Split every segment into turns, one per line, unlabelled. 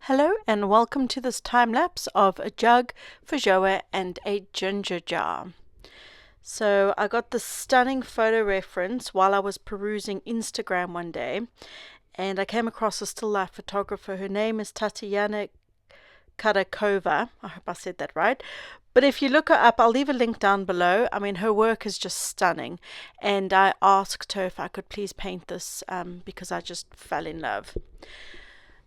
Hello and welcome to this time lapse of a jug, feijoa and a ginger jar. So I got this stunning photo reference while I was perusing Instagram one day, and I came across a still life photographer. Her name is Tatiana Kadakova. I hope I said that right. But if you look her up, I'll leave a link down below. I mean, her work is just stunning. And I asked her if I could please paint this because I just fell in love.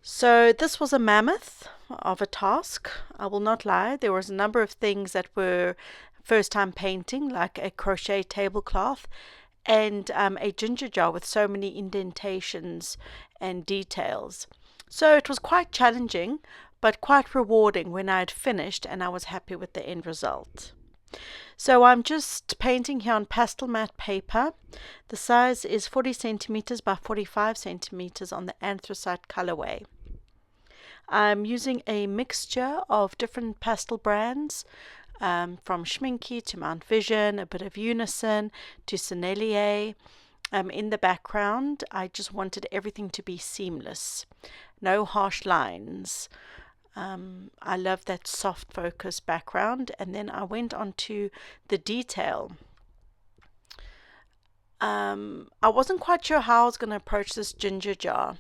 So this was a mammoth of a task. I will not lie. There was a number of things that were first time painting, like a crochet tablecloth and a ginger jar with so many indentations and details. So it was quite challenging, but quite rewarding when I had finished and I was happy with the end result. So I'm just painting here on Pastelmat paper. The size is 40 centimeters by 45 centimeters on the anthracite colorway. I'm using a mixture of different pastel brands, from Schminky to Mount Vision, a bit of Unison to Sennelier. In the background, I just wanted everything to be seamless, no harsh lines. I love that soft focus background, and then I went on to the detail. I wasn't quite sure how I was going to approach this ginger jar,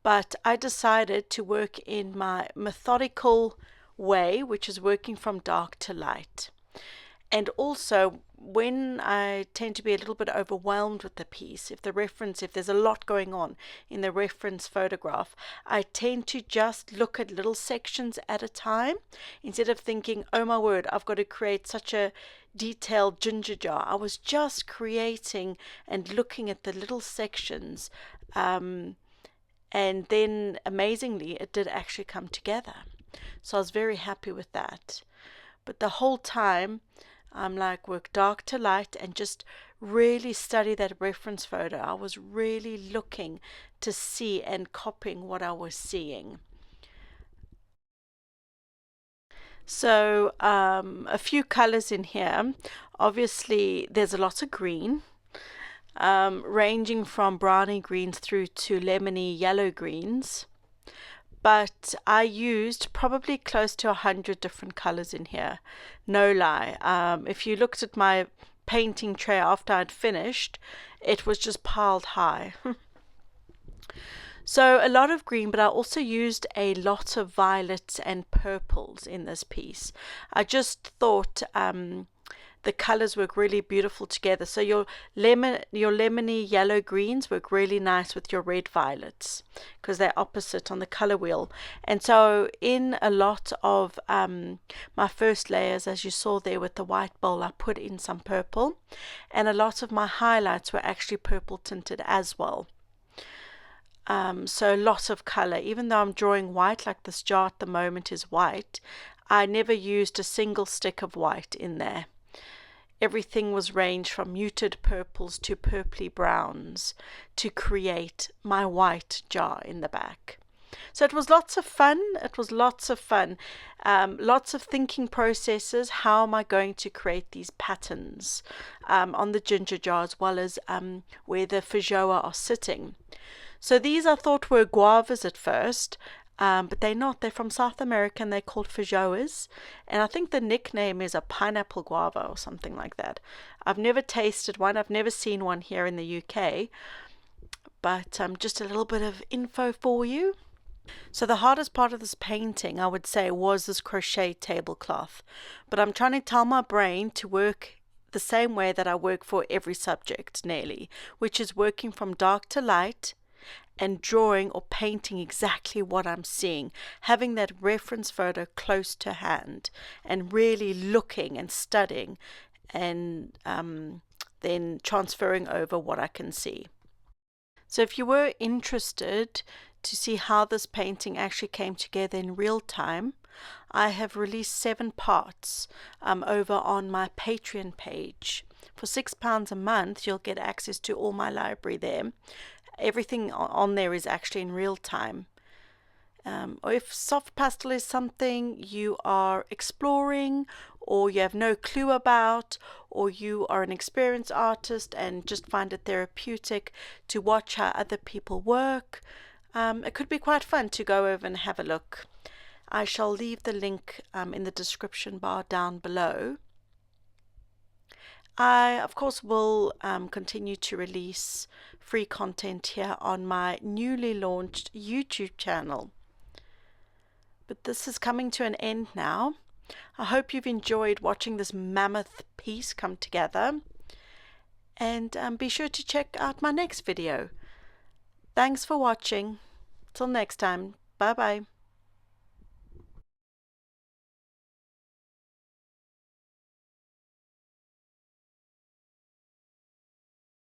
but I decided to work in my methodical way, which is working from dark to light. And also, when I tend to be a little bit overwhelmed with the piece, if there's a lot going on in the reference photograph, I tend to just look at little sections at a time instead of thinking, oh my word, I've got to create such a detailed ginger jar. I was just creating and looking at the little sections, and then amazingly, it did actually come together. So I was very happy with that. But the whole time, I'm like, work dark to light and just really study that reference photo. I was really looking to see and copying what I was seeing. So a few colors in here. Obviously, there's a lot of green, ranging from browny greens through to lemony yellow greens. But I used probably close to 100 different colors in here. No lie. If you looked at my painting tray after I'd finished, it was just piled high. So a lot of green, but I also used a lot of violets and purples in this piece. I just thought the colors work really beautiful together. So your lemony yellow greens work really nice with your red violets because they're opposite on the color wheel. And so in a lot of my first layers, as you saw there with the white bowl, I put in some purple, and a lot of my highlights were actually purple tinted as well. So a lot of color. Even though I'm drawing white, like this jar at the moment is white, I never used a single stick of white in there. Everything was ranged from muted purples to purpley browns to create my white jar in the back. So it was lots of fun. Lots of thinking processes. How am I going to create these patterns on the ginger jar, as well as where the feijoa are sitting. So these I thought were guavas at first, but they're not. They're from South America and they're called Feijoas. And I think the nickname is a pineapple guava or something like that. I've never tasted one. I've never seen one here in the UK. But just a little bit of info for you. So the hardest part of this painting, I would say, was this crochet tablecloth. But I'm trying to tell my brain to work the same way that I work for every subject, nearly, which is working from dark to light and drawing or painting exactly what I'm seeing, having that reference photo close to hand and really looking and studying, and then transferring over what I can see. So if you were interested to see how this painting actually came together in real time, I have released 7 parts over on my Patreon page. For £6 a month, you'll get access to all my library there. Everything on there is actually in real time. Or if soft pastel is something you are exploring or you have no clue about, or you are an experienced artist and just find it therapeutic to watch how other people work, It could be quite fun to go over and have a look. I shall leave the link in the description bar down below. I, of course, will continue to release free content here on my newly launched YouTube channel. But this is coming to an end now. I hope you've enjoyed watching this mammoth piece come together. And be sure to check out my next video. Thanks for watching. Till next time. Bye bye.